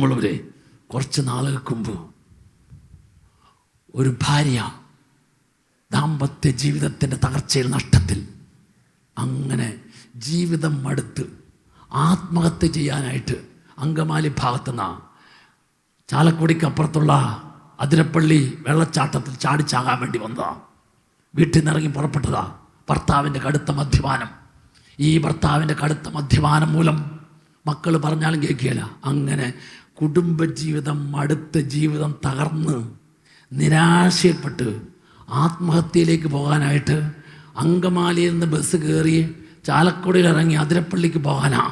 സ്നേഹമുള്ളവരെ, കുറച്ച് നാളുകൾക്ക് മുമ്പ് ഒരു ഭാര്യ ദാമ്പത്യ ജീവിതത്തിൻ്റെ തകർച്ചയിൽ, നഷ്ടത്തിൽ, അങ്ങനെ ജീവിതം മടുത്ത് ആത്മഹത്യ ചെയ്യാനായിട്ട് അങ്കമാലി ഭാഗത്തുനിന്ന് ചാലക്കുടിക്ക് അപ്പുറത്തുള്ള അതിരപ്പള്ളി വെള്ളച്ചാട്ടത്തിൽ ചാടിച്ചാകാൻ വേണ്ടി വന്നതാ. വീട്ടിൽ നിന്നിറങ്ങി പുറപ്പെട്ടതാ. ഭർത്താവിൻ്റെ കടുത്ത മദ്യപാനം. ഈ ഭർത്താവിൻ്റെ കടുത്ത മദ്യപാനം മൂലം മക്കൾ പറഞ്ഞാലും കേൾക്കുകയില്ല. അങ്ങനെ കുടുംബജീവിതം മടുത്ത്, ജീവിതം തകർന്ന് നിരാശപ്പെട്ട് ആത്മഹത്യയിലേക്ക് പോകാനായിട്ട് അങ്കമാലിയിൽ നിന്ന് ബസ് കയറി ചാലക്കുടിയിൽ ഇറങ്ങി അതിരപ്പള്ളിക്ക് പോകാനാ.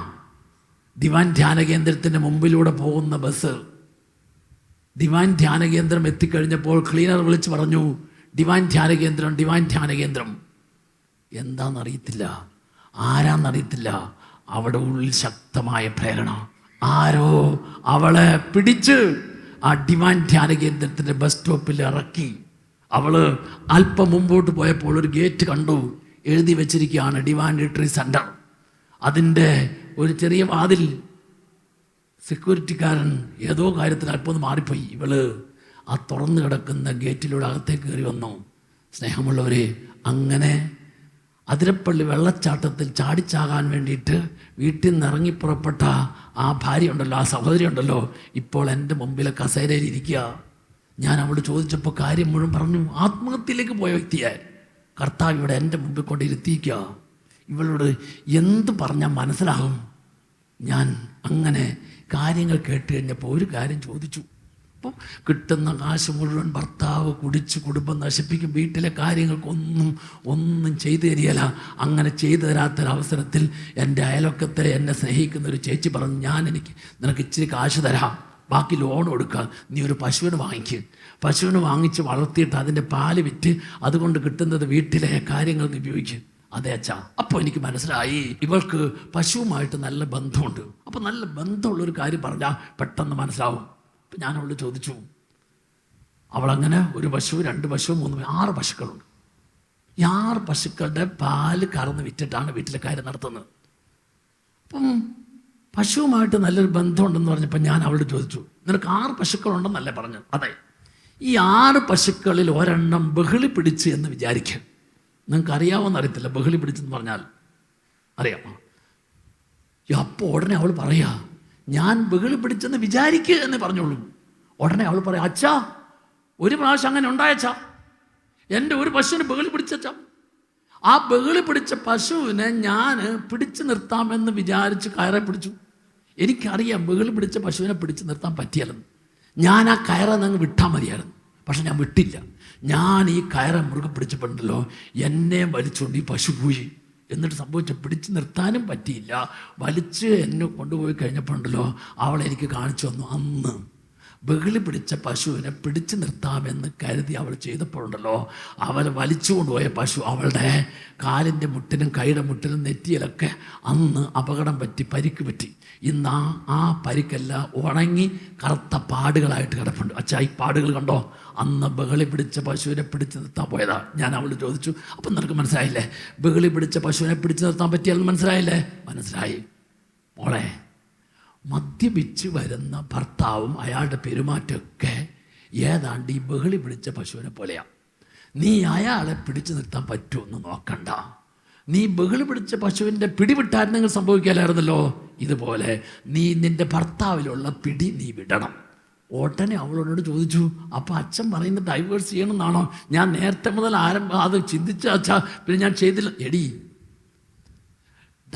ദിവാൻ ധ്യാന കേന്ദ്രത്തിൻ്റെ മുമ്പിലൂടെ പോകുന്ന ബസ്. ദിവാൻ ധ്യാന കേന്ദ്രം എത്തിക്കഴിഞ്ഞപ്പോൾ ക്ലീനർ വിളിച്ച് പറഞ്ഞു, ഡിവൈൻ ധ്യാന കേന്ദ്രം, ഡിവൈൻ ധ്യാന കേന്ദ്രം. എന്താണെന്നറിയത്തില്ല, ആരാന്നറിയത്തില്ല. അവിടെ ഉള്ളിൽ ശക്തമായ പ്രേരണ. ആരോ അവളെ പിടിച്ച് ആ ഡിവൈൻ ധ്യാന കേന്ദ്രത്തിൻ്റെ ബസ് സ്റ്റോപ്പിൽ ഇറക്കി. അവൾ അല്പം മുമ്പോട്ട് പോയപ്പോൾ ഒരു ഗേറ്റ് കണ്ടു, എഴുതി വെച്ചിരിക്കുകയാണ് ഡിവൈൻ റിട്രീറ്റ് സെൻറ്റർ. അതിൻ്റെ ഒരു ചെറിയ വാതിൽ സെക്യൂരിറ്റിക്കാരൻ ഏതോ കാര്യത്തിൽ അല്പം ഒന്ന് മാറിപ്പോയി. ഇവള് ആ തുറന്നു കിടക്കുന്ന ഗേറ്റിലൂടെ അകത്തേക്ക് കയറി വന്നു. സ്നേഹമുള്ളവരെ, അങ്ങനെ അതിരപ്പള്ളി വെള്ളച്ചാട്ടത്തിൽ ചാടിച്ചാകാൻ വേണ്ടിയിട്ട് വീട്ടിൽ നിന്ന് ഇറങ്ങിപ്പുറപ്പെട്ട ആ ഭാര്യ ഉണ്ടല്ലോ, ആ സഹോദരി ഉണ്ടല്ലോ, ഇപ്പോൾ എൻ്റെ മുമ്പിലെ കസേരയിൽ ഇരിക്കുക. ഞാൻ അവളോട് ചോദിച്ചപ്പോൾ കാര്യം മുഴുവൻ പറഞ്ഞു. ആത്മഹത്യയിലേക്ക് പോയ വ്യക്തിയായി കർത്താവ് ഇവിടെ എൻ്റെ മുമ്പിൽ കൊണ്ട് ഇരുത്തിയിരിക്കുക. ഇവളോട് എന്ത് പറഞ്ഞാൽ മനസ്സിലാകും? ഞാൻ അങ്ങനെ കാര്യങ്ങൾ കേട്ട് കഴിഞ്ഞപ്പോൾ ഒരു കാര്യം ചോദിച്ചു. അപ്പം കിട്ടുന്ന കാശ് മുഴുവൻ ഭർത്താവ് കുടിച്ച് കുടുംബം നശിപ്പിക്കും. വീട്ടിലെ കാര്യങ്ങൾക്കൊന്നും ചെയ്തു തരികയില്ല. അങ്ങനെ ചെയ്തു തരാത്തൊരവസരത്തിൽ എൻ്റെ അയലൊക്കത്തെ എന്നെ സ്നേഹിക്കുന്ന ഒരു ചേച്ചി പറഞ്ഞു, നിനക്ക് ഇച്ചിരി കാശ് തരാം, ബാക്കി ലോൺ കൊടുക്കുക, നീ ഒരു പശുവിന് വാങ്ങിക്കും. പശുവിന് വാങ്ങിച്ച് വളർത്തിയിട്ട് അതിൻ്റെ പാല് വിറ്റ് അതുകൊണ്ട് കിട്ടുന്നത് വീട്ടിലെ കാര്യങ്ങൾക്ക് ഉപയോഗിക്കും. അതെ അച്ഛാ. അപ്പോൾ എനിക്ക് മനസ്സിലായി ഇവൾക്ക് പശുവുമായിട്ട് നല്ല ബന്ധമുണ്ട്. അപ്പോൾ നല്ല ബന്ധമുള്ളൊരു കാര്യം പറഞ്ഞാൽ പെട്ടെന്ന് മനസ്സിലാവും. അപ്പം ഞാൻ അവളോട് ചോദിച്ചു. അവളങ്ങനെ ഒരു പശു, 2 പശു, 3 6 പശുക്കളുണ്ട്. ഈ 6 പശുക്കളുടെ പാല് കറന്ന് വിറ്റിട്ടാണ് വീട്ടിലെ കാര്യം നടത്തുന്നത്. അപ്പം പശുവുമായിട്ട് നല്ലൊരു ബന്ധമുണ്ടെന്ന് പറഞ്ഞപ്പോൾ ഞാൻ അവളോട് ചോദിച്ചു, നിനക്ക് 6 പശുക്കളുണ്ടെന്നല്ലേ പറഞ്ഞത്? അതെ. ഈ 6 പശുക്കളിൽ ഒരെണ്ണം ബഹളി പിടിച്ച് എന്ന് വിചാരിക്കുക. നിങ്ങൾക്ക് അറിയാമോന്ന് അറിയത്തില്ല, ബഹളി പിടിച്ചെന്ന് പറഞ്ഞാൽ അറിയാമോ? അപ്പോൾ ഉടനെ അവൾ പറയാ, ഞാൻ ബഹളി പിടിച്ചെന്ന് വിചാരിക്കുക എന്ന് പറഞ്ഞോളൂ. ഉടനെ അവൾ പറയാം, അച്ഛാ ഒരു പ്രാവശ്യം അങ്ങനെ ഉണ്ടായച്ചാ, എൻ്റെ ഒരു പശുവിന് ബഹളി പിടിച്ചാ. ആ ബഹളി പിടിച്ച പശുവിനെ ഞാൻ പിടിച്ചു നിർത്താമെന്ന് വിചാരിച്ച് കയറെ പിടിച്ചു. എനിക്കറിയാം ബഹളി പിടിച്ച പശുവിനെ പിടിച്ചു നിർത്താൻ പറ്റിയാലെന്ന്. ഞാൻ ആ കയറെന്നങ്ങ് വിട്ടാൽ മതിയായിരുന്നു. പക്ഷെ ഞാൻ വിട്ടില്ല. ഞാൻ ഈ കയറെ മുറുകെ പിടിച്ചപ്പോണ്ടല്ലോ എന്നെ വലിച്ചുകൊണ്ട് ഈ പശു പോയി. എന്നിട്ട് സംഭവിച്ച പിടിച്ചു നിർത്താനും പറ്റിയില്ല. വലിച്ച് എന്നെ കൊണ്ടുപോയി കഴിഞ്ഞപ്പോണ്ടല്ലോ അവളെ എനിക്ക് കാണിച്ചു തന്നു. അന്ന് ബഹളി പിടിച്ച പശുവിനെ പിടിച്ചു നിർത്താമെന്ന് കരുതി അവൾ ചെയ്തപ്പോഴുണ്ടല്ലോ, അവൾ വലിച്ചു കൊണ്ടുപോയ പശു അവളുടെ കാലിൻ്റെ മുട്ടിനും കൈയുടെ മുട്ടിനും നെറ്റിയിലൊക്കെ അന്ന് അപകടം പറ്റി, പരിക്ക് പറ്റി. ഇന്ന് ആ പരിക്കെല്ലാം ഉണങ്ങി കറുത്ത പാടുകളായിട്ട് കിടപ്പുണ്ട്. അച്ഛാ, ഈ പാടുകൾ കണ്ടോ? അന്ന് ബഹളി പിടിച്ച പശുവിനെ പിടിച്ചു നിർത്താൻ പോയതാ. ഞാൻ അവളോട് ചോദിച്ചു, അപ്പം നിനക്ക് മനസ്സിലായില്ലേ ബഹളി പിടിച്ച പശുവിനെ പിടിച്ചു നിർത്താൻ പറ്റിയാലെന്ന്? മനസ്സിലായില്ലേ? മനസ്സിലായി. മോളെ, മദ്യപിച്ച് വരുന്ന ഭർത്താവും അയാളുടെ പെരുമാറ്റമൊക്കെ ഏതാണ്ട് ഈ ബഹളി പിടിച്ച പശുവിനെ പോലെയാണ്. നീ അയാളെ പിടിച്ചു നിർത്താൻ പറ്റുമെന്ന് നോക്കണ്ട. നീ ബഹളി പിടിച്ച പശുവിൻ്റെ പിടിവിട്ടായിരുന്നെങ്കിൽ സംഭവിക്കാനായിരുന്നല്ലോ. ഇതുപോലെ നീ നിൻ്റെ ഭർത്താവിലുള്ള പിടി നീ വിടണം. ഉടനെ അവളോട് ചോദിച്ചു, അപ്പോൾ അച്ഛൻ പറയുന്നത് ഡൈവേഴ്സ് ചെയ്യണമെന്നാണോ? ഞാൻ നേരത്തെ മുതൽ അത് ചിന്തിച്ച അച്ഛാ, പിന്നെ ഞാൻ ചെയ്തില്ല. എടി,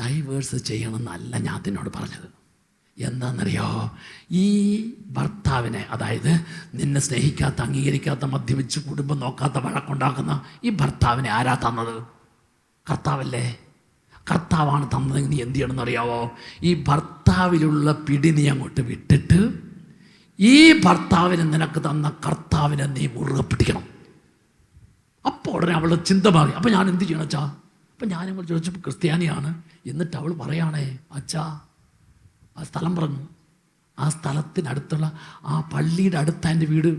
ഡൈവേഴ്സ് ചെയ്യണമെന്നല്ല ഞാൻ അതിനോട് പറഞ്ഞത്. എന്താണെന്നറിയോ? ഈ ഭർത്താവിനെ, അതായത് നിന്നെ സ്നേഹിക്കാത്ത, അംഗീകരിക്കാത്ത, മദ്യപിച്ച് കുടുംബം നോക്കാത്ത, വഴക്കുണ്ടാക്കുന്ന ഈ ഭർത്താവിനെ ആരാ തന്നത്? കർത്താവല്ലേ. കർത്താവാണ് തന്നതെങ്കിൽ നീ എന്ത് ചെയ്യണമെന്ന് അറിയാവോ? ഈ ഭർത്താവിലുള്ള പിടി നീ അങ്ങോട്ട് വിട്ടിട്ട് ഈ ഭർത്താവിനെ നിനക്ക് തന്ന കർത്താവിനെ നീ മുറുകെ പിടിക്കണം. അപ്പോൾ ഉടനെ അവളുടെ ചിന്ത മാറി. അപ്പം ഞാൻ എന്ത് ചെയ്യണം അച്ഛാ? അപ്പം ഞാനങ്ങൾ ചോദിച്ചപ്പോൾ ക്രിസ്ത്യാനിയാണ്. എന്നിട്ട് അവൾ പറയാണേ, അച്ഛാ ആ സ്ഥലം പറഞ്ഞു. ആ സ്ഥലത്തിനടുത്തുള്ള ആ പള്ളിയുടെ അടുത്ത എൻ്റെ വീട്.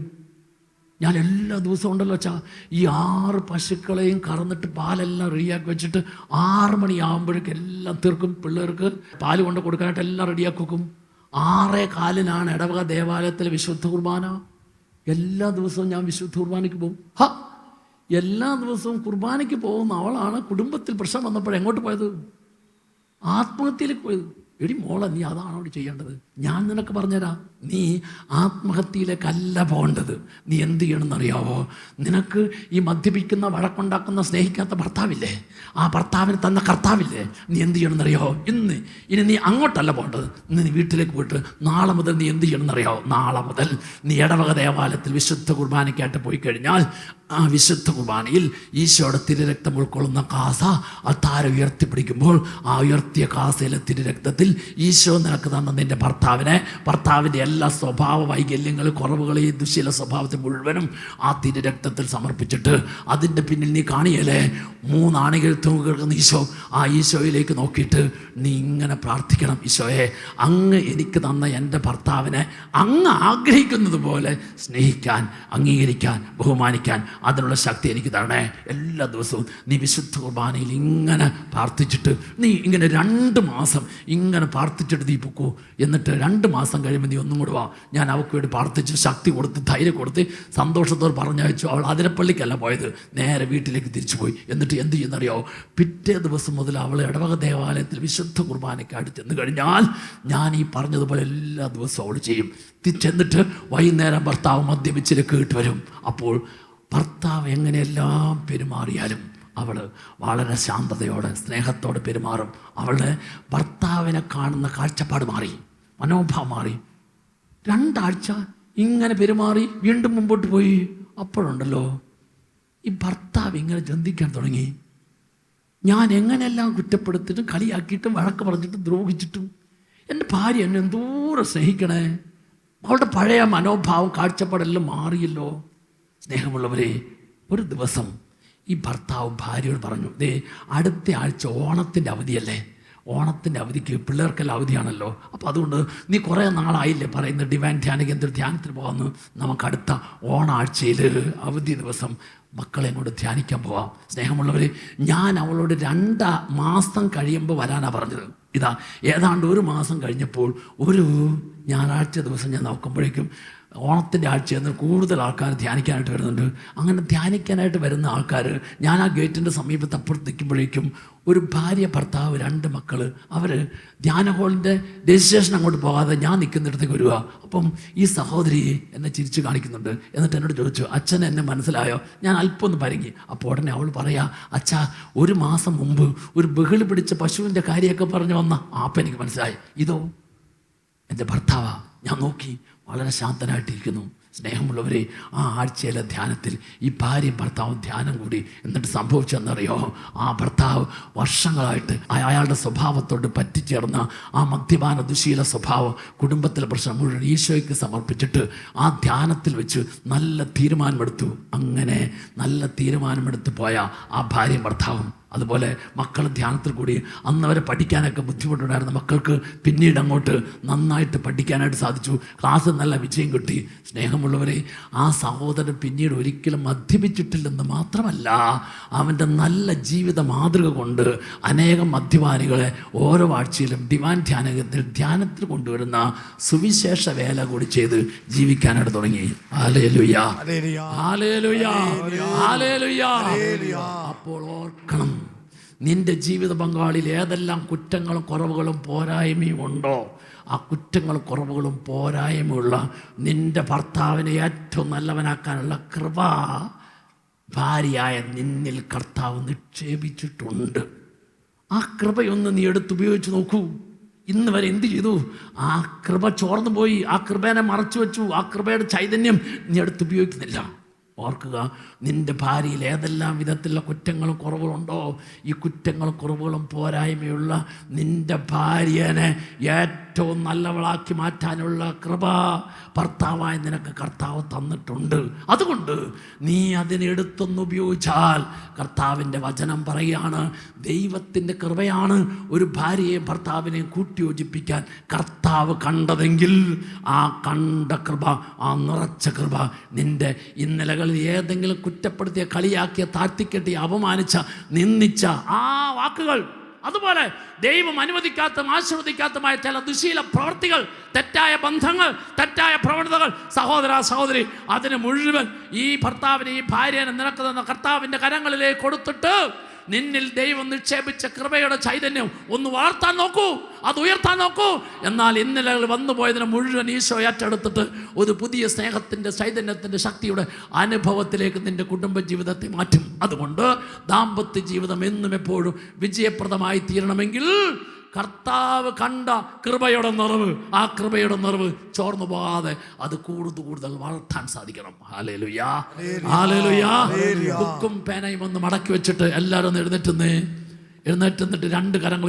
ഞാൻ എല്ലാ ദിവസവും ഉണ്ടല്ലോ അച്ഛാ, ഈ 6 പശുക്കളെയും കറന്നിട്ട് പാലെല്ലാം റെഡിയാക്കി വെച്ചിട്ട് 6 മണിയാകുമ്പോഴേക്കും എല്ലാം തീർക്കും. പിള്ളേർക്ക് പാല് കൊണ്ട് കൊടുക്കാനായിട്ട് എല്ലാം റെഡിയാക്കി വെക്കും. 6:15 ഇടവക ദേവാലയത്തിലെ വിശുദ്ധ കുർബാന. എല്ലാ ദിവസവും ഞാൻ വിശുദ്ധ കുർബാനയ്ക്ക് പോകും. എല്ലാ ദിവസവും കുർബാനയ്ക്ക് പോകുന്ന അവളാണ് കുടുംബത്തിൽ പ്രശ്നം വന്നപ്പോൾ എങ്ങോട്ട് പോയത്? ആത്മഹത്യയിലേക്ക് പോയത്. എടി മോളെ, നീ അതാണ് അവിടെ ചെയ്യേണ്ടത്. ഞാൻ നിനക്ക് പറഞ്ഞുതരാം. നീ ആത്മഹത്യയിലേക്കല്ല പോകേണ്ടത്. നീ എന്ത് ചെയ്യണമെന്നറിയാവോ? നിനക്ക് ഈ മദ്യപിക്കുന്ന, വഴക്കുണ്ടാക്കുന്ന, സ്നേഹിക്കാത്ത ഭർത്താവില്ലേ, ആ ഭർത്താവിന് തന്ന കർത്താവില്ലേ, നീ എന്ത് ചെയ്യണമെന്നറിയാവോ? ഇനി നീ അങ്ങോട്ടല്ല പോകേണ്ടത്. ഇന്ന് നീ വീട്ടിലേക്ക് പോയിട്ട് നാളെ മുതൽ നീ എന്ത് ചെയ്യണമെന്നറിയാവോ? നാളെ മുതൽ നീ ഇടവക ദേവാലയത്തിൽ വിശുദ്ധ കുർബാനയ്ക്കായിട്ട് പോയി കഴിഞ്ഞാൽ ആ വിശുദ്ധ കുർബാനയിൽ ഈശോയുടെ തിരുരക്തം ഉൾക്കൊള്ളുന്ന കാസ അത്താരം ഉയർത്തിപ്പിടിക്കുമ്പോൾ ആ ഉയർത്തിയ കാസയിലെ തിരുരക്തത്തിൽ ഈശോ നിനക്ക് തന്ന നിൻ്റെ ഭർത്താവിൻ്റെ എല്ലാ സ്വഭാവ വൈകല്യങ്ങളും, കുറവുകളെയും, ദുശ്ശീല സ്വഭാവത്തെ മുഴുവനും ആ തിരുരക്തത്തിൽ സമർപ്പിച്ചിട്ട് അതിൻ്റെ പിന്നിൽ നീ കാണിയല്ലേ 3 ആണികൾ തൂങ്ങിക്കിടക്കുന്ന ഈശോ, ആ ഈശോയിലേക്ക് നോക്കിയിട്ട് നീ ഇങ്ങനെ പ്രാർത്ഥിക്കണം: ഈശോയെ, അങ്ങ് എനിക്ക് തന്ന എൻ്റെ ഭർത്താവിനെ അങ്ങ് ആഗ്രഹിക്കുന്നത് പോലെ സ്നേഹിക്കാൻ, അംഗീകരിക്കാൻ, ബഹുമാനിക്കാൻ അതിനുള്ള ശക്തി എനിക്ക് തരണേ. എല്ലാ ദിവസവും നീ വിശുദ്ധ കുർബാനയിൽ ഇങ്ങനെ പ്രാർത്ഥിച്ചിട്ട് നീ ഇങ്ങനെ 2 മാസം ഇങ്ങനെ പ്രാർത്ഥിച്ചിട്ട് നീ പൊക്കൂ. എന്നിട്ട് 2 മാസം കഴിയുമ്പോൾ നീ ഒന്നും കൂടെ വാ. ഞാൻ അവൾക്ക് വേണ്ടി പ്രാർത്ഥിച്ച് ശക്തി കൊടുത്ത് ധൈര്യം കൊടുത്ത് സന്തോഷത്തോട് പറഞ്ഞയച്ചു. അവൾ അതിരപ്പള്ളിക്കല്ല പോയത്, നേരെ വീട്ടിലേക്ക് തിരിച്ചു പോയി. എന്നിട്ട് എന്ത് ചെയ്യുന്നറിയോ? പിറ്റേ ദിവസം മുതൽ അവൾ ഇടവക ദേവാലയത്തിൽ വിശുദ്ധ കുർബാനയ്ക്കായിട്ട് ചെന്ന് കഴിഞ്ഞാൽ ഞാൻ ഈ പറഞ്ഞതുപോലെ എല്ലാ ദിവസവും അവൾ ചെയ്യും. ചെന്നിട്ട് വൈകുന്നേരം ഭർത്താവ് മദ്യപിച്ചിലേക്ക് ഇട്ട് വരും. അപ്പോൾ ഭർത്താവ് എങ്ങനെയെല്ലാം പെരുമാറിയാലും അവൾ വളരെ ശാന്തതയോടെ, സ്നേഹത്തോടെ പെരുമാറും. അവളുടെ ഭർത്താവിനെ കാണുന്ന കാഴ്ചപ്പാട് മാറി, മനോഭാവം മാറി. 2 ആഴ്ച ഇങ്ങനെ പെരുമാറി വീണ്ടും മുമ്പോട്ട് പോയി. അപ്പോഴുണ്ടല്ലോ ഈ ഭർത്താവ് ഇങ്ങനെ ചിന്തിക്കാൻ തുടങ്ങി: ഞാൻ എങ്ങനെയെല്ലാം കുറ്റപ്പെടുത്തിയിട്ടും കളിയാക്കിയിട്ടും വഴക്ക് പറഞ്ഞിട്ടും ദ്രോഹിച്ചിട്ടും എൻ്റെ ഭാര്യ എന്നെ എന്തോരം സ്നേഹിക്കണേ. അവളുടെ പഴയ മനോഭാവം, കാഴ്ചപ്പാടെല്ലാം മാറിയല്ലോ. സ്നേഹമുള്ളവരെ, ഒരു ദിവസം ഈ ഭർത്താവ് ഭാര്യയോട് പറഞ്ഞു: ദേ, അടുത്ത ആഴ്ച ഓണത്തിൻ്റെ അവധിയല്ലേ, ഓണത്തിൻ്റെ അവധിക്ക് പിള്ളേർക്കെല്ലാം അവധിയാണല്ലോ. അപ്പോൾ അതുകൊണ്ട് നീ കുറേ നാളായില്ലേ പറയുന്ന ഡിവൈൻ ധ്യാന കേന്ദ്ര ധ്യാനത്തിന് പോകാമെന്ന്, നമുക്ക് അടുത്ത ഓണാഴ്ചയിൽ അവധി ദിവസം മക്കളെ കൊണ്ട് ധ്യാനിക്കാൻ പോവാം. സ്നേഹമുള്ളവരെ, ഞാൻ അവളോട് 2 മാസം കഴിയുമ്പോൾ വരാനാണ് പറഞ്ഞത്. ഇതാ ഏതാണ്ട് 1 മാസം കഴിഞ്ഞപ്പോൾ ഒരു ഞായറാഴ്ച ദിവസം ഞാൻ നോക്കുമ്പോഴേക്കും ഓണത്തിൻ്റെ ആഴ്ചയിൽ കൂടുതൽ ആൾക്കാർ ധ്യാനിക്കാനായിട്ട് വരുന്നുണ്ട്. അങ്ങനെ ധ്യാനിക്കാനായിട്ട് വരുന്ന ആൾക്കാർ, ഞാൻ ആ ഗേറ്റിൻ്റെ സമീപത്ത് അപ്പുറത്ത് നിൽക്കുമ്പോഴേക്കും ഒരു ഭാര്യ, ഭർത്താവ്, 2 മക്കൾ, അവർ ധ്യാന ഹോളിൻ്റെ രജിസ്ട്രേഷൻ അങ്ങോട്ട് പോകാതെ ഞാൻ നിൽക്കുന്നിടത്തേക്ക് വരിക. അപ്പം ഈ സഹോദരി എന്നെ ചിരിച്ച് കാണിക്കുന്നുണ്ട്. എന്നിട്ട് എന്നോട് ചോദിച്ചു: അച്ഛൻ എന്നെ മനസ്സിലായോ? ഞാൻ അല്പം ഒന്ന് പരങ്ങി. അപ്പോൾ ഉടനെ അവൾ പറയാ: അച്ഛാ, 1 മാസം മുമ്പ് ഒരു ബഹളി പിടിച്ച പശുവിൻ്റെ കാര്യമൊക്കെ പറഞ്ഞു വന്ന അപ്പം എനിക്ക് മനസ്സിലായി. ഇതോ എൻ്റെ ഭർത്താവാ. ഞാൻ നോക്കി, വളരെ ശാന്തനായിട്ടിരിക്കുന്നു. സ്നേഹമുള്ളവരെ, ആ ആഴ്ചയിലെ ധ്യാനത്തിൽ ഈ ഭാര്യയും ഭർത്താവും ധ്യാനം കൂടി. എന്നിട്ട് സംഭവിച്ചെന്നറിയോ? ആ ഭർത്താവ് വർഷങ്ങളായിട്ട് അയാളുടെ സ്വഭാവത്തോട് പറ്റിച്ചേർന്ന ആ മദ്യപാന ദുശീല സ്വഭാവം, കുടുംബത്തിലെ പ്രശ്നം മുഴുവൻ ഈശോയ്ക്ക് സമർപ്പിച്ചിട്ട് ആ ധ്യാനത്തിൽ വെച്ച് നല്ല തീരുമാനമെടുത്തു. അങ്ങനെ നല്ല തീരുമാനമെടുത്ത് പോയ ആ ഭാര്യയും ഭർത്താവും, അതുപോലെ മക്കൾ ധ്യാനത്തിൽ കൂടി അന്ന് വരെ പഠിക്കാനൊക്കെ ബുദ്ധിമുട്ടുണ്ടായിരുന്ന മക്കൾക്ക് പിന്നീട് അങ്ങോട്ട് നന്നായിട്ട് പഠിക്കാനായിട്ട് സാധിച്ചു. ക്ലാസ് നല്ല വിജയം കിട്ടി. സ്നേഹമുള്ളവരെ, ആ സഹോദരൻ പിന്നീട് ഒരിക്കലും മദ്യപിച്ചിട്ടില്ലെന്ന് മാത്രമല്ല, അവൻ്റെ നല്ല ജീവിത മാതൃക കൊണ്ട് അനേകം മദ്യപാനികളെ ഓരോ ആഴ്ചയിലും ഡിവൈൻ ധ്യാനത്തിൽ കൊണ്ടുവരുന്ന സുവിശേഷ വേല കൂടി ചെയ്ത് ജീവിക്കാനായിട്ട് തുടങ്ങി. Hallelujah, hallelujah, hallelujah. അപ്പോൾ ഓർക്കണം, നിന്റെ ജീവിത പങ്കാളിയിൽ ഏതെല്ലാം കുറ്റങ്ങളും കുറവുകളും പോരായ്മയും ഉണ്ടോ, ആ കുറ്റങ്ങളും കുറവുകളും പോരായ്മയുള്ള നിന്റെ ഭർത്താവിനെ ഏറ്റവും നല്ലവനാക്കാനുള്ള കൃപ ഭാര്യയായ നിന്നിൽ കർത്താവ് നിക്ഷേപിച്ചിട്ടുണ്ട്. ആ കൃപയൊന്ന് നീ എടുത്തുപയോഗിച്ച് നോക്കൂ. ഇന്ന് വരെ എന്ത് ചെയ്തു? ആ കൃപ ചോർന്നു പോയി, ആ കൃപേനെ മറച്ചു വെച്ചു, ആ കൃപയുടെ ചൈതന്യം നീ എടുത്തുപയോഗിക്കുന്നില്ല. ഓർക്കുക, നിൻ്റെ ഭാര്യയിൽ ഏതെല്ലാം വിധത്തിലുള്ള കുറ്റങ്ങളും കുറവുകളുണ്ടോ, ഈ കുറ്റങ്ങളും കുറവുകളും പോരായ്മയുള്ള നിൻ്റെ ഭാര്യനെ ഏറ്റവും നല്ലവളാക്കി മാറ്റാനുള്ള കൃപ ഭർത്താവായി നിനക്ക് കർത്താവ് തന്നിട്ടുണ്ട്. അതുകൊണ്ട് നീ അതിനെടുത്തൊന്ന് ഉപയോഗിച്ചാൽ, കർത്താവിൻ്റെ വചനം പറയുകയാണ്, ദൈവത്തിൻ്റെ കൃപയാണ് ഒരു ഭാര്യയെയും ഭർത്താവിനെയും കൂട്ടിയോജിപ്പിക്കാൻ കർത്താവ് കണ്ടതെങ്കിൽ ആ കണ്ട കൃപ, ആ നിറച്ച കൃപ നിൻ്റെ ഇന്നലകളിൽ ഏതെങ്കിലും കുറ്റപ്പെടുത്തിയ, കളിയാക്കിയ, താഴ്ത്തിക്കെട്ടിയ, അപമാനിച്ച, നിന്ദിച്ച ആ വാക്കുകൾ അതുപോലെ ദൈവം അനുവദിക്കാത്തതും ആശീർവദിക്കാത്തതുമായ ചില ദുശീല പ്രവൃത്തികൾ, തെറ്റായ ബന്ധങ്ങൾ, തെറ്റായ പ്രവണതകൾ, സഹോദര സഹോദരി, അതിന് മുഴുവൻ ഈ ഭർത്താവിനെ, ഈ ഭാര്യനെ നിനക്ക് തന്ന കർത്താവിൻ്റെ കരങ്ങളിലേക്ക് കൊടുത്തിട്ട് നിന്നിൽ ദൈവം നിക്ഷേപിച്ച കൃപയുടെ ചൈതന്യം ഒന്ന് വളർത്താൻ നോക്കൂ, അത് ഉയർത്താൻ നോക്കൂ. എന്നാൽ ഇന്നലെ വന്നുപോയതിനെ മുഴുവൻ ഈശോ ഏറ്റെടുത്തിട്ട് ഒരു പുതിയ സ്നേഹത്തിൻ്റെ ചൈതന്യത്തിൻ്റെ ശക്തിയുടെ അനുഭവത്തിലേക്ക് നിന്റെ കുടുംബജീവിതത്തെ മാറ്റും. അതുകൊണ്ട് ദാമ്പത്യ ജീവിതം എന്നും എപ്പോഴും വിജയപ്രദമായി തീരണമെങ്കിൽ കർത്താവ് കണ്ട കൃപയുടെ നിറവ്, ആ കൃപയുടെ നിറവ് ചോർന്നു പോകാതെ അത് കൂടുതൽ വളർത്താൻ സാധിക്കണം. ഹല്ലേലൂയാ, ഹല്ലേലൂയാ. ബുക്കും പേനയും ഒന്ന് മടക്കി വെച്ചിട്ട് എല്ലാവരും ഒന്ന് എഴുന്നേറ്റ് രണ്ട് കരങ്ങൾ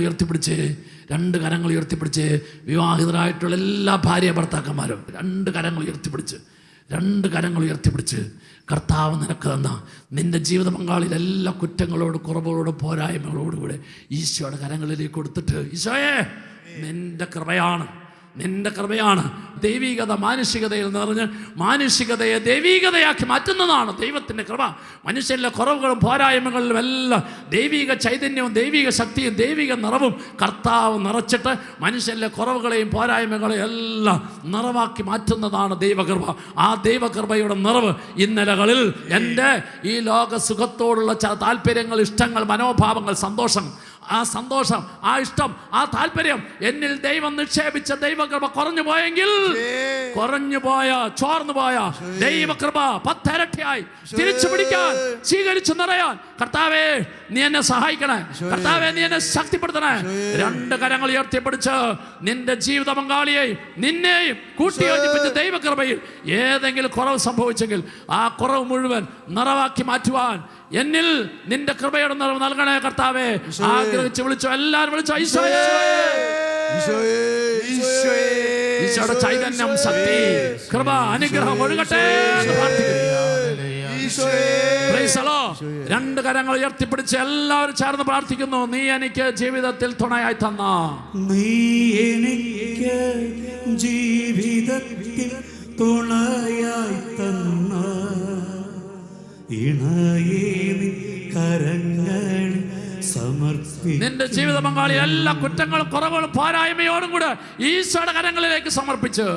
ഉയർത്തിപ്പിടിച്ച് വിവാഹിതരായിട്ടുള്ള എല്ലാ ഭാര്യ ഭർത്താക്കന്മാരും രണ്ട് കരങ്ങൾ ഉയർത്തിപ്പിടിച്ച് കർത്താവ് നിനക്ക് തന്ന നിന്റെ ജീവിത പങ്കാളിയിൽ എല്ലാ കുറ്റങ്ങളോട്, കുറവുകളോട്, പോരായ്മകളോടുകൂടെ ഈശോയുടെ കരങ്ങളിലേക്ക് കൊടുത്തിട്ട്, ഈശോയെ നിന്റെ കൃപയാണ്, ദൈവികത മാനുഷികതയിൽ നിറഞ്ഞ് മാനുഷികതയെ ദൈവികതയാക്കി മാറ്റുന്നതാണ് ദൈവത്തിൻ്റെ കൃപ. മനുഷ്യരിലെ കുറവുകളും പോരായ്മകളിലും എല്ലാം ദൈവിക ചൈതന്യവും ദൈവിക ശക്തിയും ദൈവിക നിറവും കർത്താവ് നിറച്ചിട്ട് മനുഷ്യരിലെ കുറവുകളെയും പോരായ്മകളെയും എല്ലാം നിറവാക്കി മാറ്റുന്നതാണ് ദൈവകൃപ. ആ ദൈവകൃപയുടെ നിറവ് ഇന്നലകളിൽ എൻ്റെ ഈ ലോക സുഖത്തോടുള്ള താല്പര്യങ്ങൾ, ഇഷ്ടങ്ങൾ, മനോഭാവങ്ങൾ, ആ സന്തോഷം, ആ ഇഷ്ടം, ആ താല്പര്യം എന്നിൽ ദൈവം നിക്ഷേപിച്ച ദൈവകൃപ ചോർന്നുപോയ ദൈവകൃപ 10 ഇരട്ടിയായി തിരിച്ചു പിടിക്കാൻ, സ്വീകരിച്ചു നിറയാൻ കർത്താവേ നീ എന്നെ സഹായിക്കണേ, കർത്താവേ നീ എന്നെ ശക്തിപ്പെടുത്തണേ. രണ്ട് കരങ്ങൾ ഉയർത്തിപ്പിടിച്ച് നിന്റെ ജീവിത പങ്കാളിയെയും നിന്നെയും കൂട്ടിയോജിപ്പിച്ച ദൈവകൃപയിൽ ഏതെങ്കിലും കുറവ് സംഭവിച്ചെങ്കിൽ ആ കുറവ് മുഴുവൻ നിറവാക്കി മാറ്റുവാൻ എന്നിൽ നിന്റെ കൃപയുടെ നിറവ് നൽകണേ കർത്താവേ. ആഗ്രഹിച്ച് വിളിച്ചോ, എല്ലാവരും വിളിച്ചോ, ഈശോയേ, ഈശോയുടെ ചൈതന്യം, ശക്തി, കൃപ, അനുഗ്രഹം ഒഴുകട്ടെ എന്ന് പ്രാർത്ഥിക്കുന്നു. രണ്ട് കരങ്ങൾ ഉയർത്തിപ്പിടിച്ച് എല്ലാവരും ചേർന്ന് പ്രാർത്ഥിക്കുന്നു. നീ എനിക്ക് ജീവിതത്തിൽ തുണയായി തന്ന, നീ എനിക്ക് ജീവിതത്തിൽ തുണയായി തന്ന നിന്റെ ജീവിത പങ്കാളി എല്ലാ കുറ്റങ്ങളും, കുറവുകളും, പോരായ്മയോടും കൂടെ ഈശോയുടെ കരങ്ങളിലേക്ക് സമർപ്പിച്ച്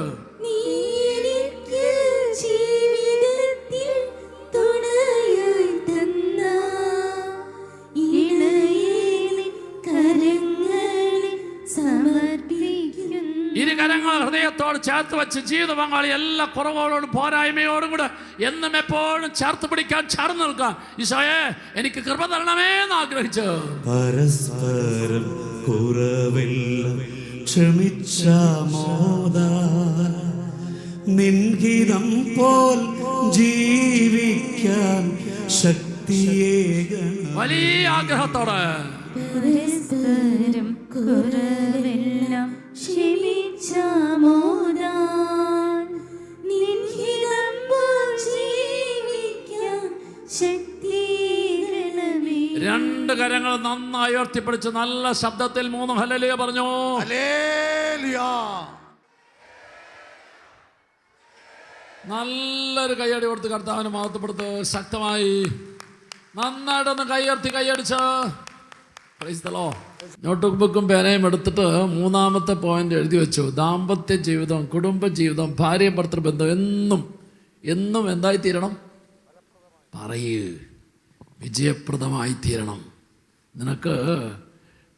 ഇരു കരങ്ങൾ ഹൃദയത്തോട് ചേർത്ത് വെച്ച് ജീവിത പങ്കാളി എല്ലാ കുറവുകളോടും പോരായ്മയോടും കൂടെ എന്നും എപ്പോഴും ചേർത്ത് പിടിക്കാൻ, ചേർന്ന് നിൽക്കാൻ ഈശോയെ എനിക്ക് കൃപ തരണമേ എന്ന് ആഗ്രഹിച്ചു പരസ്പരം കുറവെല്ലാം നിൻഹിതം പോൽ ജീവിക്കാൻ ശക്തിയേകണം. വലിയ ആഗ്രഹത്തോടെ പരസ്പരം കുറവെല്ലാം ക്ഷമിച്ചാമോദാൻ നിൻഹിതം പോൽ ജീവിക്കാൻ ശക്തിയേകണമേ. രണ്ട് കരങ്ങൾ നന്നായി ഉയർത്തിപ്പിടിച്ച് നല്ല ശബ്ദത്തിൽ 3 ഹല്ലേലൂയ പറഞ്ഞു. ഹല്ലേലൂയ. നല്ലൊരു കൈയടി കൊടുത്ത് കർത്താവിനെ മഹത്വപ്പെടുത്ത്. ശക്തമായി നന്നായിട്ടൊന്ന് കൈയടിച്ച് നോട്ട് ബുക്കും പേനയും എടുത്തിട്ട് 3ാമത്തെ പോയിന്റ് എഴുതി വെച്ചു. ദാമ്പത്യ ജീവിതം, കുടുംബ ജീവിതം, ഭാര്യ ഭർത്തൃ ബന്ധം എന്നും എന്തായി തീരണം? പറയൂ, വിജയപ്രദമായി തീരണം. നിനക്ക്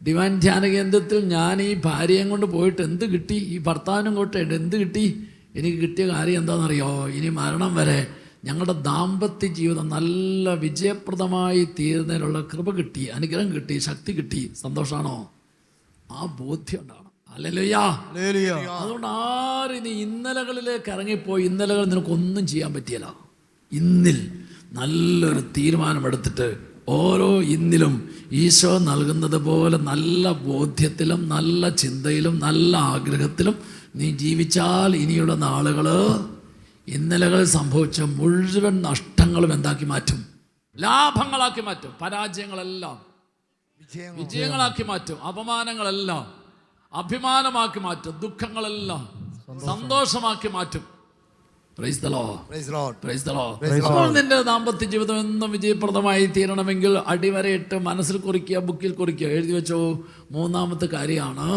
ഡിവൈൻ ധ്യാന കേന്ദ്രത്തിൽ ഞാൻ ഈ ഭാര്യയും കൊണ്ട് പോയിട്ട് എന്ത് കിട്ടി? ഈ ഭർത്താവിനും കൊണ്ട് എന്ത് കിട്ടി? എനിക്ക് കിട്ടിയ കാര്യം എന്താണെന്നറിയോ? ഇനി മരണം വരെ ഞങ്ങളുടെ ദാമ്പത്യ ജീവിതം നല്ല വിജയപ്രദമായി തീരുന്നതിനുള്ള കൃപ കിട്ടി, അനുഗ്രഹം കിട്ടി, ശക്തി കിട്ടി. സന്തോഷമാണോ? ആ ബോധ്യം ഉണ്ടാവണം. ഹല്ലേലൂയ. അതുകൊണ്ട് ആരും ഇനി ഇന്നലകളിലേക്ക് ഇറങ്ങിപ്പോയി ഇന്നലകൾ നിനക്കൊന്നും ചെയ്യാൻ പറ്റിയല്ല. ഇന്നിൽ നല്ലൊരു തീരുമാനമെടുത്തിട്ട് ഓരോ ഇന്നിലും ഈശോ നൽകുന്നത് പോലെ നല്ല ബോധ്യത്തിലും നല്ല ചിന്തയിലും നല്ല ആഗ്രഹത്തിലും നീ ജീവിച്ചാൽ ഇനിയുള്ള നാളുകൾ ഇന്നലകളിൽ സംഭവിച്ച മുഴുവൻ നഷ്ടങ്ങളും എന്താക്കി മാറ്റും? ലാഭങ്ങളാക്കി മാറ്റും. പരാജയങ്ങളെല്ലാം വിജയങ്ങളാക്കി മാറ്റും. അപമാനങ്ങളെല്ലാം അഭിമാനമാക്കി മാറ്റും. ദുഃഖങ്ങളെല്ലാം സന്തോഷമാക്കി മാറ്റും. Price the Lord. Praise the Lord. Price the Lord. Praise the അപ്പോൾ Lord. നിന്റെ ദാമ്പത്യ ജീവിതം എന്നും വിജയപ്രദമായി തീരണമെങ്കിൽ അടിവരയിട്ട് മനസ്സിൽ കുറിക്കുക, ബുക്കിൽ കുറിക്കുക, എഴുതി വെച്ചോ. മൂന്നാമത്തെ കാര്യമാണ്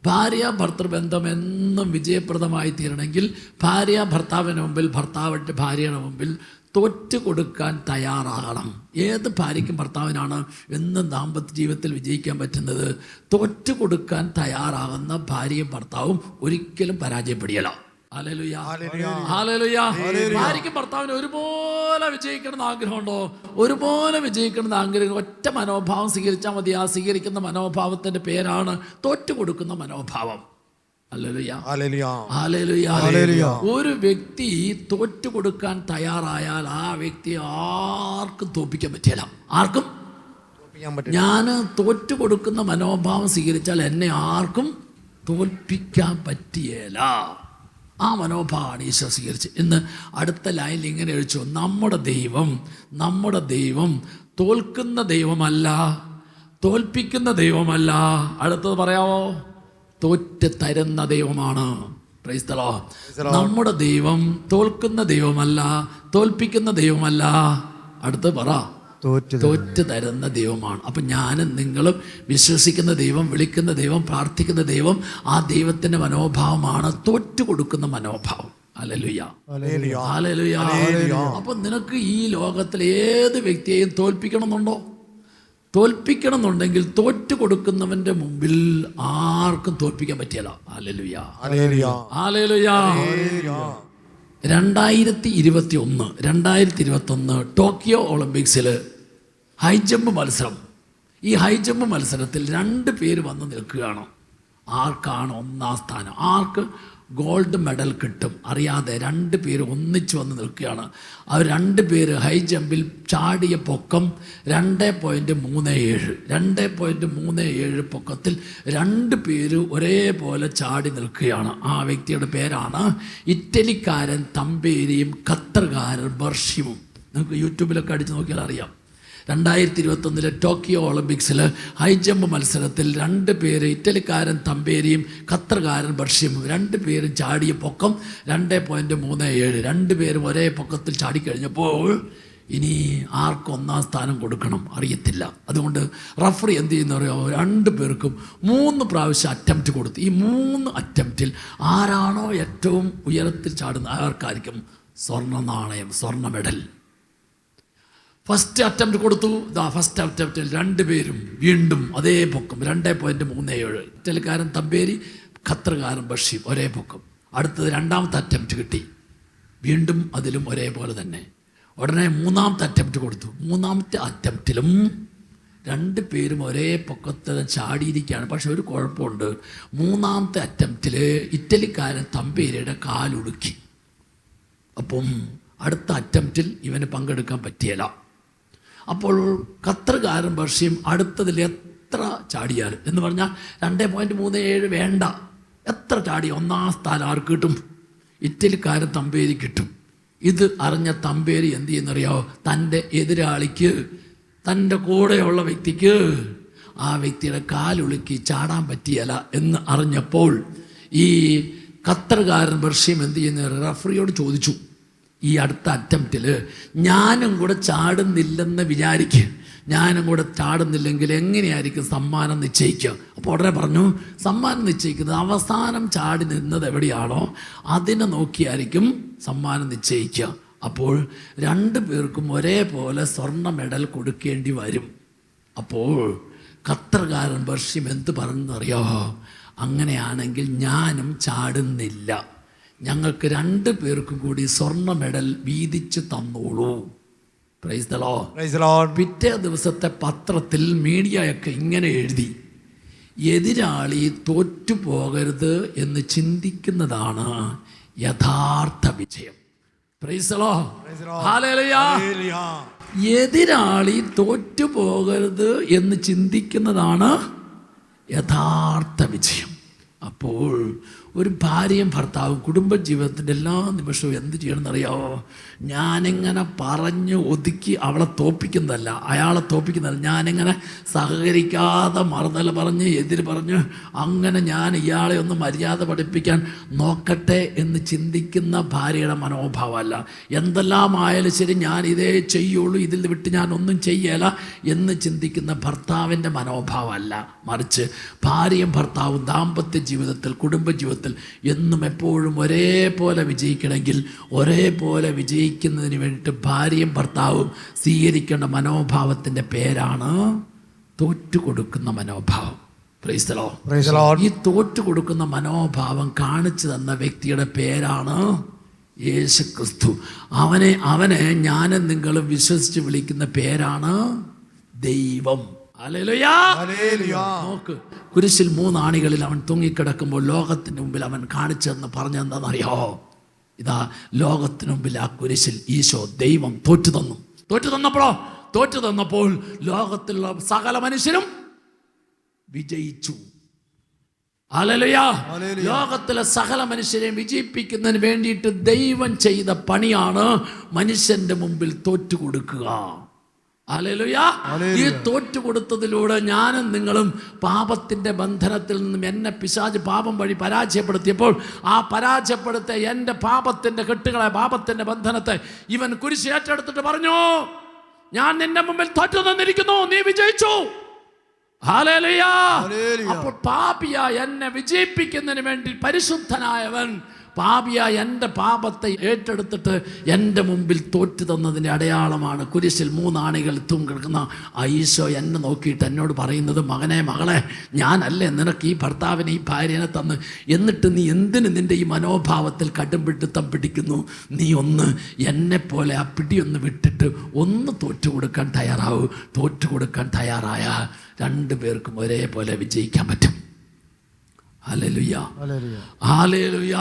ഭാര്യ ഭർത്തൃബന്ധം എന്നും വിജയപ്രദമായി തീരണമെങ്കിൽ ഭാര്യ ഭർത്താവിന് മുമ്പിൽ, ഭർത്താവിൻ്റെ ഭാര്യയുടെ മുമ്പിൽ തോറ്റു കൊടുക്കാൻ തയ്യാറാകണം. ഏത് ഭാര്യയ്ക്കും ഭർത്താവിനാണ് എന്നും ദാമ്പത്യ ജീവിതത്തിൽ വിജയിക്കാൻ പറ്റുന്നത്? തോറ്റു കൊടുക്കാൻ തയ്യാറാകുന്ന ഭാര്യയും ഭർത്താവും ഒരിക്കലും പരാജയപ്പെടുകയില്ല. ഹല്ലേലൂയ. ഹല്ലേലൂയ. ഭാര്യയ്ക്കും ഭർത്താവിന് ഒരുപോലെ വിജയിക്കണം എന്ന് ആഗ്രഹമുണ്ടോ? ഒരുപോലെ വിജയിക്കണം എന്ന് ആഗ്രഹം ഒറ്റ മനോഭാവം സ്വീകരിച്ചാൽ മതി. ആ സ്വീകരിക്കുന്ന മനോഭാവത്തിൻ്റെ പേരാണ് തോറ്റു കൊടുക്കുന്ന മനോഭാവം. ഹല്ലേലൂയ. ഹല്ലേലൂയ. ഹല്ലേലൂയ. ഒരു വ്യക്തി തോറ്റു കൊടുക്കാൻ തയ്യാറായാൽ ആ വ്യക്തി ആർക്കും തോൽപ്പിക്കാൻ പറ്റില്ല. ആർക്കും. ഞാൻ തോറ്റു കൊടുക്കുന്ന മനോഭാവം സ്വീകരിച്ചാൽ എന്നെ ആർക്കും തോൽപ്പിക്കാൻ പറ്റിയേല. ആ മനോഭാവമാണ് ഈശോ സ്വീകരിച്ച്. ഇന്ന് അടുത്ത ലൈനിൽ ഇങ്ങനെ എഴുതിച്ചു, നമ്മുടെ ദൈവം തോൽക്കുന്ന ദൈവമല്ല, തോൽപ്പിക്കുന്ന ദൈവമല്ല. അടുത്തത് പറയാവോ? തോറ്റ് തരുന്ന ദൈവമാണ്. Price the Lord. നമ്മുടെ ദൈവം തോൽക്കുന്ന ദൈവമല്ല, തോൽപ്പിക്കുന്ന ദൈവമല്ല. അടുത്തത് പറ, തോറ്റ് തരുന്ന ദൈവമാണ്. അപ്പം ഞാനും നിങ്ങളും വിശ്വസിക്കുന്ന ദൈവം, വിളിക്കുന്ന ദൈവം, പ്രാർത്ഥിക്കുന്ന ദൈവം, ആ ദൈവത്തിൻ്റെ മനോഭാവമാണ് തോറ്റു കൊടുക്കുന്ന മനോഭാവം. ഹല്ലേലൂയ. ഹല്ലേലൂയ. അപ്പം നിനക്ക് ഈ ലോകത്തിൽ ഏത് വ്യക്തിയെയും തോൽപ്പിക്കണമെന്നുണ്ടോ? തോൽപ്പിക്കണമെന്നുണ്ടെങ്കിൽ തോറ്റു കൊടുക്കുന്നവന്റെ മുമ്പിൽ ആർക്കും തോൽപ്പിക്കാൻ പറ്റിയല്ല. ഹല്ലേലൂയ. ഹല്ലേലൂയ. 2021 ടോക്കിയോ ഒളിമ്പിക്സിൽ ഹൈജമ്പ് മത്സരം. ഈ ഹൈജമ്പ് മത്സരത്തിൽ 2 പേര് വന്ന് നിൽക്കുകയാണ്. ആർക്കാണ് ഒന്നാം സ്ഥാനം? ആർക്ക് ഗോൾഡ് മെഡൽ കിട്ടും അറിയാതെ 2 പേര് ഒന്നിച്ച് വന്ന് നിൽക്കുകയാണ്. അവർ 2 പേര് ഹൈ ജമ്പിൽ ചാടിയ പൊക്കം 2.37. 2.37 പൊക്കത്തിൽ 2 പേര് ഒരേപോലെ ചാടി നിൽക്കുകയാണ്. ആ വ്യക്തിയുടെ പേരാണ് ഇറ്റലിക്കാരൻ തമ്പേരിയും ഖത്തർകാരൻ ബർഷിമും. നിങ്ങൾക്ക് യൂട്യൂബിലൊക്കെ അടിച്ച് നോക്കിയാൽ അറിയാം. 2021 ടോക്കിയോ ഒളിമ്പിക്സിൽ ഹൈജമ്പ് മത്സരത്തിൽ 2 പേര്, ഇറ്റലിക്കാരൻ തമ്പേരിയും ഖത്തർകാരൻ ബർഷിമും, 2 പേരും ചാടിയ പൊക്കം 2.37. 2 പേരും ഒരേ പൊക്കത്തിൽ ചാടിക്കഴിഞ്ഞപ്പോൾ ഇനി ആർക്ക് ഒന്നാം സ്ഥാനം കൊടുക്കണം അറിയത്തില്ല. അതുകൊണ്ട് റഫറി എന്ത് ചെയ്യുന്ന പറയുമോ, 2 പേർക്കും 3 പ്രാവശ്യം അറ്റംപ്റ്റ് കൊടുത്തു. ഈ 3 അറ്റംപ്റ്റിൽ ആരാണോ ഏറ്റവും ഉയരത്തിൽ ചാടുന്നത് ആർക്കായിരിക്കും സ്വർണ്ണ നാണയം, സ്വർണ്ണ മെഡൽ. ഫസ്റ്റ് അറ്റംപ്റ്റ് കൊടുത്തു. ഫസ്റ്റ് അറ്റംപ്റ്റിൽ 2 പേരും വീണ്ടും അതേ പൊക്കം 2.37. ഇറ്റലിക്കാരൻ തമ്പേരി, ഖത്തർകാരൻ ബഷീം ഒരേ പൊക്കം. അടുത്തത് 2ാമത്തെ അറ്റംപ്റ്റ് കിട്ടി, വീണ്ടും അതിലും ഒരേപോലെ തന്നെ. ഉടനെ 3ാമത്തെ അറ്റംപ്റ്റ് കൊടുത്തു. 3ാമത്തെ അറ്റംപ്റ്റിലും 2 പേരും ഒരേ പൊക്കത്തിൽ ചാടിയിരിക്കുകയാണ്. പക്ഷെ ഒരു കുഴപ്പമുണ്ട്. 3ാമത്തെ അറ്റംപ്റ്റിൽ ഇറ്റലിക്കാരൻ തമ്പേരിയുടെ കാലുടുക്കി. അപ്പം അടുത്ത അറ്റംപ്റ്റിൽ ഇവന് പങ്കെടുക്കാൻ പറ്റിയല്ല. അപ്പോൾ ഖത്തർകാരൻ ബർഷിം അടുത്തതിൽ എത്ര ചാടിയാലും എന്ന് പറഞ്ഞാൽ 2.37 വേണ്ട, എത്ര ചാടി ഒന്നാം സ്ഥാനം ആർക്ക് കിട്ടും? ഇറ്റലിക്കാരൻ തമ്പേരി കിട്ടും. ഇത് അറിഞ്ഞ തമ്പേരി എന്ത് ചെയ്യുന്നറിയാമോ? തൻ്റെ എതിരാളിക്ക്, തൻ്റെ കൂടെയുള്ള വ്യക്തിക്ക് ആ വ്യക്തിയുടെ കാലുളുക്കി ചാടാൻ പറ്റിയല്ല എന്ന് അറിഞ്ഞപ്പോൾ ഈ ഖത്തർകാരൻ ബർഷിം എന്ത് ചെയ്യുന്ന റഫറിയോട് ചോദിച്ചു, ഈ അടുത്ത അറ്റംപ്റ്റിൽ ഞാനും കൂടെ ചാടുന്നില്ലെന്ന് വിചാരിക്കുക, ഞാനും കൂടെ ചാടുന്നില്ലെങ്കിൽ എങ്ങനെയായിരിക്കും സമ്മാനം നിശ്ചയിക്കുക? അപ്പോൾ ഉടനെ പറഞ്ഞു, സമ്മാനം നിശ്ചയിക്കുന്നത് അവസാനം ചാടി നിന്നത് എവിടെയാണോ അതിനെ നോക്കിയായിരിക്കും സമ്മാനം നിശ്ചയിക്കുക. അപ്പോൾ 2 പേർക്കും ഒരേപോലെ സ്വർണ്ണ മെഡൽ കൊടുക്കേണ്ടി വരും. അപ്പോൾ ഖത്തർകാരൻ ബർഷിം എന്ത് പറഞ്ഞെന്നറിയാമോ? അങ്ങനെയാണെങ്കിൽ ഞാനും ചാടുന്നില്ല, ഞങ്ങൾക്ക് 2 പേർക്കും കൂടി സ്വർണ്ണ മെഡൽ വീതിച്ച് തന്നോളൂ. Praise the lord. പിറ്റേ ദിവസത്തെ പത്രത്തിൽ മീഡിയയൊക്കെ ഇങ്ങനെ എഴുതി, എതിരാളി തോറ്റുപോകരുത് എന്ന് ചിന്തിക്കുന്നതാണ് യഥാർത്ഥ വിജയം. Price the Lord. ഹല്ലേലൂയ. എതിരാളി തോറ്റുപോകരുത് എന്ന് ചിന്തിക്കുന്നതാണ് യഥാർത്ഥ വിജയം. അപ്പോൾ ഒരു ഭാര്യയും ഭർത്താവും കുടുംബജീവിതത്തിൻ്റെ എല്ലാ നിമിഷവും എന്ത് ചെയ്യണമെന്നറിയാമോ? ഞാനിങ്ങനെ പറഞ്ഞ് ഒതുക്കി അവളെ തോപ്പിക്കുന്നതല്ല, അയാളെ തോപ്പിക്കുന്നതല്ല, ഞാനിങ്ങനെ സഹകരിക്കാതെ മറുതല പറഞ്ഞ് എതിര് പറഞ്ഞ് അങ്ങനെ ഞാൻ ഇയാളെ ഒന്ന് മര്യാദ പഠിപ്പിക്കാൻ നോക്കട്ടെ എന്ന് ചിന്തിക്കുന്ന ഭാര്യയുടെ മനോഭാവമല്ല. എന്തെല്ലാം ആയാലും ശരി ഞാൻ ഇതേ ചെയ്യുള്ളൂ, ഇതിൽ വിട്ട് ഞാൻ ഒന്നും ചെയ്യല എന്ന് ചിന്തിക്കുന്ന ഭർത്താവിൻ്റെ മനോഭാവമല്ല. മറിച്ച് ഭാര്യയും ഭർത്താവും ദാമ്പത്യ ജീവിതത്തിൽ കുടുംബജീവിതത്തിൽ എന്നും എപ്പോഴും ഒരേപോലെ വിജയിക്കണമെങ്കിൽ ഒരേപോലെ വിജയിക്കുന്നതിന് വേണ്ടിയിട്ട് ഭാര്യയും ഭർത്താവും സ്വീകരിക്കേണ്ട മനോഭാവത്തിൻ്റെ പേരാണ് തോറ്റുകൊടുക്കുന്ന മനോഭാവം. Price the Lord. ഈ തോറ്റുകൊടുക്കുന്ന മനോഭാവം കാണിച്ചു തന്ന വ്യക്തിയുടെ പേരാണ് യേശുക്രിസ്തു. അവനെ ഞാനും നിങ്ങളും വിശ്വസിച്ച് വിളിക്കുന്ന പേരാണ് ദൈവം. നോക്ക്, കുരിശിൽ 3 ആണികളിൽ അവൻ തൂങ്ങിക്കിടക്കുമ്പോൾ ലോകത്തിന് മുമ്പിൽ അവൻ കാണിച്ചതെന്ന് പറഞ്ഞെന്താണെന്നറിയോ? ഇതാ ലോകത്തിന് മുമ്പിൽ ആ കുരിശിൽ ഈശോ ദൈവം തോറ്റു തന്നപ്പോൾ ലോകത്തിലുള്ള സകല മനുഷ്യരും വിജയിച്ചു. ഹല്ലേലൂയ. ലോകത്തിലെ സകല മനുഷ്യരെയും വിജയിപ്പിക്കുന്നതിന് വേണ്ടിയിട്ട് ദൈവം ചെയ്ത പണിയാണ് മനുഷ്യന്റെ മുമ്പിൽ തോറ്റുകൊടുക്കുക. ഹല്ലേലൂയ. ഈ തോറ്റുകൊടുത്തതിലൂടെ ഞാനും നിങ്ങളും പാപത്തിന്റെ ബന്ധനത്തിൽ നിന്നും എന്നെ പിശാച് പാപം വഴി പരാജയപ്പെടുത്തിയപ്പോൾ ആ പരാജയപ്പെടുത്തിയ എൻ്റെ പാപത്തിന്റെ കെട്ടുകളെ, പാപത്തിന്റെ ബന്ധനത്തെ ഇവൻ കുരിശ് ഏറ്റെടുത്തിട്ട് പറഞ്ഞു, ഞാൻ നിന്റെ മുമ്പിൽ തോറ്റു തന്നിരിക്കുന്നു, നീ വിജയിച്ചു. ഹല്ലേലൂയ. അപ്പോൾ പാപിയായ എന്നെ വിജയിപ്പിക്കുന്നതിന് വേണ്ടി പരിശുദ്ധനായവൻ പാപിയായ എൻ്റെ പാപത്തെ ഏറ്റെടുത്തിട്ട് എൻ്റെ മുമ്പിൽ തോറ്റു തന്നതിൻ്റെ അടയാളമാണ് കുരിശിൽ 3 ആണികൾ തൂങ്ങിക്കിടക്കുന്ന ഈശോ എന്നെ നോക്കിയിട്ട് എന്നോട് പറയുന്നത്, മകനെ മകളെ, ഞാനല്ലേ നിനക്ക് ഈ ഭർത്താവിനെ ഈ ഭാര്യനെ തന്ന്, എന്നിട്ട് നീ എന്തിന് നിൻ്റെ ഈ മനോഭാവത്തിൽ കടുംപിടുത്തം പിടിക്കുന്നു? നീ ഒന്ന് എന്നെപ്പോലെ ആ പിടിയൊന്ന് വിട്ടിട്ട് ഒന്ന് തോറ്റുകൊടുക്കാൻ തയ്യാറാവൂ. തോറ്റുകൊടുക്കാൻ തയ്യാറായ 2 പേർക്കും ഒരേപോലെ വിജയിക്കാൻ പറ്റും. ഹല്ലേലൂയ. ഹല്ലേലൂയ.